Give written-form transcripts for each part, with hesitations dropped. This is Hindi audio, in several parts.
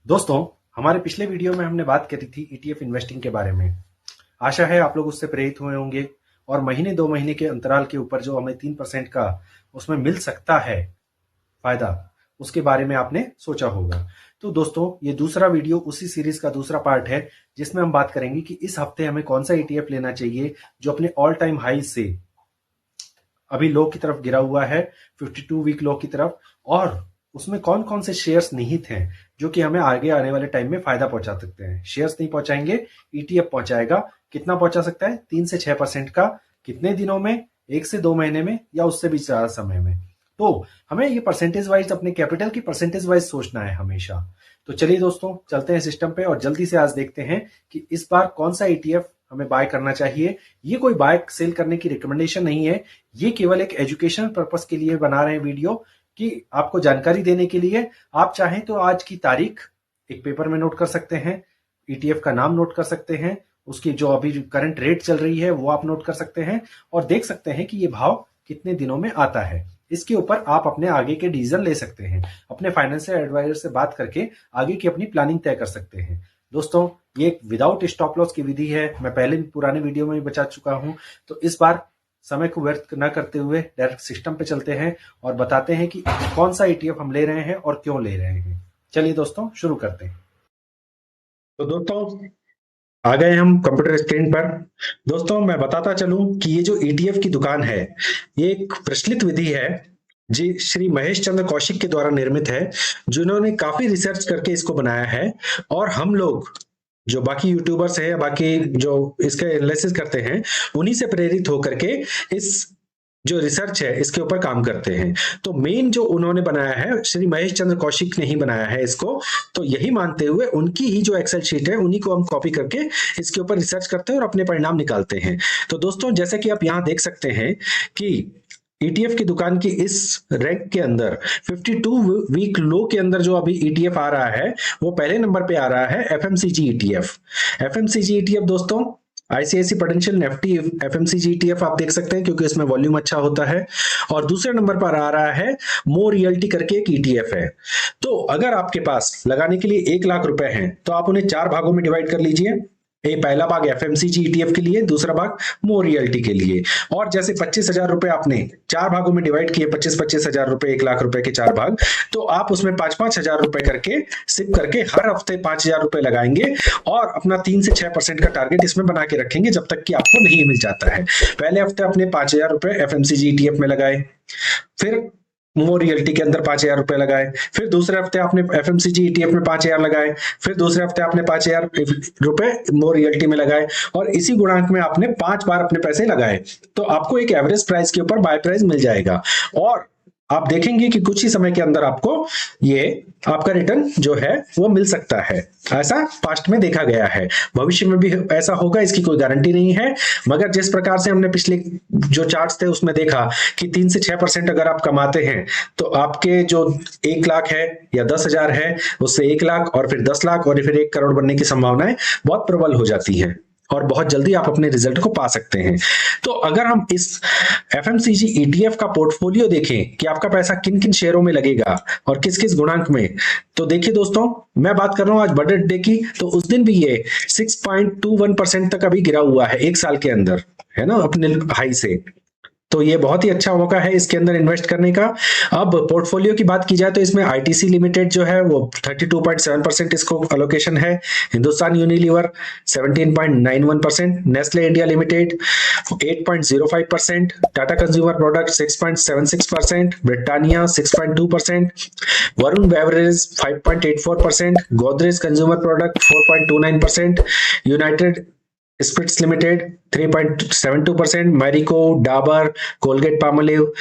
दोस्तों, हमारे पिछले वीडियो में हमने बात करी थी ईटीएफ इन्वेस्टिंग के बारे में। आशा है आप लोग उससे प्रेरित हुए होंगे और महीने 2 महीने के अंतराल के ऊपर जो हमें 3% का उसमें मिल सकता है फायदा, उसके बारे में आपने सोचा होगा। तो दोस्तों, ये दूसरा वीडियो उसी सीरीज का दूसरा पार्ट है जिसमें हम बात करेंगे कि इस हफ्ते हमें कौन सा ईटीएफ लेना चाहिए जो अपने ऑल टाइम हाई से अभी लो की तरफ गिरा हुआ है, 52 वीक लो की तरफ, और उसमें कौन कौन से शेयर्स निहित हैं जो कि हमें आगे आने वाले टाइम में फायदा पहुंचा सकते हैं। शेयर्स नहीं पहुंचाएंगे, ईटीएफ पहुंचाएगा। कितना पहुंचा सकता है? 3 से 6% का। कितने दिनों में? 1 से 2 महीने में, या उससे भी ज्यादा समय में। तो हमें ये परसेंटेज वाइज, अपने कैपिटल की परसेंटेज वाइज सोचना है हमेशा। तो चलिए दोस्तों, चलते हैं सिस्टम पे और जल्दी से आज देखते हैं कि इस बार कौन सा ईटीएफ हमें बाय करना चाहिए। ये कोई बाय सेल करने की रिकमेंडेशन नहीं है, ये केवल एक एजुकेशनल पर्पस के लिए बना रहे हैं वीडियो, कि आपको जानकारी देने के लिए। आप चाहें तो आज की तारीख एक पेपर में नोट कर सकते हैं, ईटीएफ का नाम नोट कर सकते हैं, उसकी जो अभी करंट रेट चल रही है वो आप नोट कर सकते हैं और देख सकते हैं कि ये भाव कितने दिनों में आता है। इसके ऊपर आप अपने आगे के डिसीजन ले सकते हैं, अपने फाइनेंशियल एडवाइजर से बात करके आगे की अपनी प्लानिंग तय कर सकते हैं। दोस्तों, ये एक विदाउट स्टॉप लॉस की विधि है, मैं पहले पुराने वीडियो में भी बता चुका हूं। तो इस बार समय को व्यर्थ न करते हुए डायरेक्ट सिस्टम पे चलते हैं और बताते हैं कि कौन सा ईटीएफ हम ले रहे हैं और क्यों ले रहे हैं। चलिए दोस्तों, शुरू करते हैं। तो दोस्तों, आ गए हम कंप्यूटर स्क्रीन पर। दोस्तों, मैं बताता चलूं कि ये जो ईटीएफ की दुकान है, ये एक प्रचलित विधि है जी, श्री महेश चंद्र कौशिक के द्वारा निर्मित है, जिन्होंने काफी रिसर्च करके इसको बनाया है। और हम लोग जो बाकी यूट्यूबर्स हैं या बाकी जो इसका एनालिसिस करते हैं, उन्हीं से प्रेरित होकर के इस जो रिसर्च है इसके ऊपर काम करते हैं। तो मेन जो उन्होंने बनाया है, श्री महेश चंद्र कौशिक ने ही बनाया है इसको। तो यही मानते हुए उनकी ही जो एक्सेल शीट है उन्हीं को हम कॉपी करके इसके ऊपर रिसर्च करते हैं और अपने परिणाम निकालते हैं। तो दोस्तों, जैसे कि आप यहाँ देख सकते हैं कि ईटीएफ की दुकान की इस रैंक के अंदर 52 वीक लो के अंदर जो अभी ईटीएफ आ रहा है, वो पहले नंबर पे आ रहा है एफएमसीजी ईटीएफ। एफएमसीजी ईटीएफ दोस्तों, ICICI Prudential Nifty FMCG ETF आप देख सकते हैं, क्योंकि इसमें वॉल्यूम अच्छा होता है। और दूसरे नंबर पर आ रहा है मोर रियल्टी करके एक ईटीएफ है। तो अगर आपके पास लगाने के लिए 1 लाख रुपए हैं, तो आप उन्हें 4 भागों में डिवाइड कर लीजिए। ये पहला भाग एफएमसीजी ईटीएफ के लिए, दूसरा भाग मोर रियल्टी के लिए। और जैसे 25,000 रुपए आपने 4 भागों में डिवाइड किए, 25,000 रुपए, 1 लाख रुपए के 4 भाग, तो आप उसमें 5,000 रुपए करके सिप करके हर हफ्ते 5,000 रुपए लगाएंगे और अपना 3 से 6% का टारगेट इसमें बना के रखेंगे जब तक कि आपको नहीं मिल जाता है। पहले हफ्ते आपने 5,000 रुपए एफएमसीजी ईटीएफ में लगाए, फिर मोर रियल्टी के अंदर 5,000 रुपए लगाए, फिर दूसरे हफ्ते आपने एफएमसीजी ईटीएफ में 5,000 लगाए, फिर दूसरे हफ्ते आपने 5,000 रुपए मोर रियल्टी में लगाए, और इसी गुणांक में आपने 5 बार अपने पैसे लगाए। तो आपको एक एवरेज प्राइस के ऊपर बाय प्राइस मिल जाएगा और आप देखेंगे कि कुछ ही समय के अंदर आपको ये आपका रिटर्न जो है वो मिल सकता है। ऐसा पास्ट में देखा गया है, भविष्य में भी ऐसा होगा, इसकी कोई गारंटी नहीं है। मगर जिस प्रकार से हमने पिछले जो चार्ट्स थे उसमें देखा कि 3 से 6% अगर आप कमाते हैं, तो आपके जो 1 लाख है या 10,000 है, उससे 1 लाख और फिर 10 लाख और फिर 1 करोड़ बनने की संभावनाएं बहुत प्रबल हो जाती है और बहुत जल्दी आप अपने रिजल्ट को पा सकते हैं। तो अगर हम इस एफएमसीजी ईटीएफ का पोर्टफोलियो देखें कि आपका पैसा किन किन शेयरों में लगेगा और किस किस गुणांक में, तो देखिए दोस्तों, मैं बात कर रहा हूं आज बजट डे की, तो उस दिन भी ये 6.21% तक अभी गिरा हुआ है 1 साल के अंदर, है ना, अपने हाई से। तो ये बहुत ही अच्छा मौका है इसके अंदर इन्वेस्ट करने का। अब पोर्टफोलियो की बात की जाए तो इसमें आईटीसी लिमिटेड जो है वो 32.7% इसको अलोकेशन है, Hindustan Unilever 17.91%, Nestle India Limited 8.05%, Tata Consumer Product 6.76%, Britannia 6.2%, Varun Beverage 5.84%, Godrej Consumer Product 4.29%, United Spirits Limited 3.72%, Marico, Dabur, Colgate Palmolive,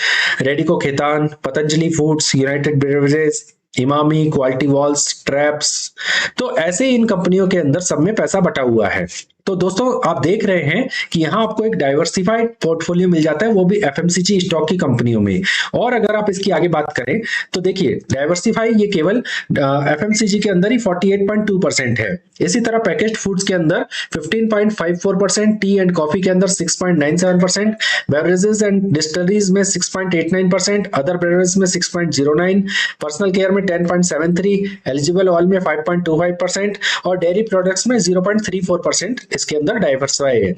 Radico Khaitan, Patanjali Foods, United Beverage, Emami, Kwality Wall's, ट्रैप्स। तो ऐसे इन कंपनियों के अंदर सब में पैसा बटा हुआ है। तो दोस्तों आप देख रहे हैं कि यहाँ आपको एक डाइवर्सिफाइड पोर्टफोलियो मिल जाता है, वो भी एफएमसीजी स्टॉक की कंपनियों में। और अगर आप इसकी आगे बात करें तो देखिए डाइवर्सिफाई ये केवल एफएमसीजी के अंदर ही 48.2% है। इसी तरह पैकेज्ड फूड्स के अंदर 15.54%, टी एंड कॉफी के अंदर 6.97%, बेवरेजेस एंड डिस्टिलरीज में 6.89%, अदर बेवरेजेस में 6.09%, पर्सनल केयर में 10.73%, एलिजिबल ऑयल में 5.25% और डेयरी प्रोडक्ट्स में 0.34% इसके अंदर डाइवर्सिफाई है।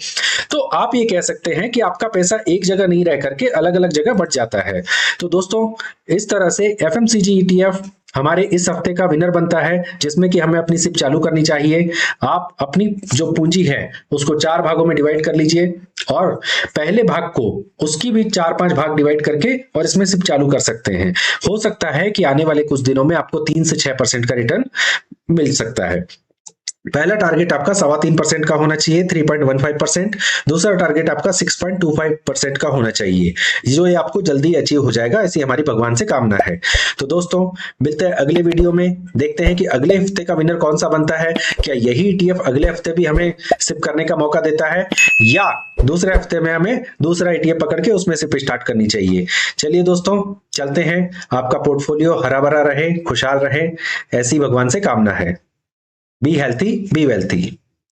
तो आप ये कह सकते हैं कि आपका पैसा एक जगह नहीं रह करके अलग अलग जगह बढ़ जाता है। तो दोस्तों इस तरह से एफएमसीजी ईटीएफ हमारे इस हफ्ते का विनर बनता है, जिसमें कि हमें अपनी सिप चालू करनी चाहिए। आप अपनी जो पूंजी है उसको 4 भागों में डिवाइड कर लीजिए और पहले भाग को उसकी भी 4-5 भाग डिवाइड करके और इसमें सिप चालू कर सकते हैं। हो सकता है कि आने वाले कुछ दिनों में आपको 3 से 6% का रिटर्न मिल सकता है। पहला टारगेट आपका 3.25% का होना चाहिए, 3.15%। दूसरा टारगेट आपका 6.25% का होना चाहिए, जो ये आपको जल्दी अचीव हो जाएगा, ऐसी हमारी भगवान से कामना है। तो दोस्तों मिलते हैं अगले वीडियो में, देखते हैं कि अगले हफ्ते का विनर कौन सा बनता है। क्या यही ईटीएफ अगले हफ्ते भी हमें सिप करने का मौका देता है या दूसरे हफ्ते में हमें दूसरा ईटीएफ पकड़ के उसमें सिप स्टार्ट करनी चाहिए। चलिए दोस्तों चलते हैं, आपका पोर्टफोलियो हरा भरा रहे, खुशहाल रहे, ऐसी भगवान से कामना है। Be healthy, be wealthy.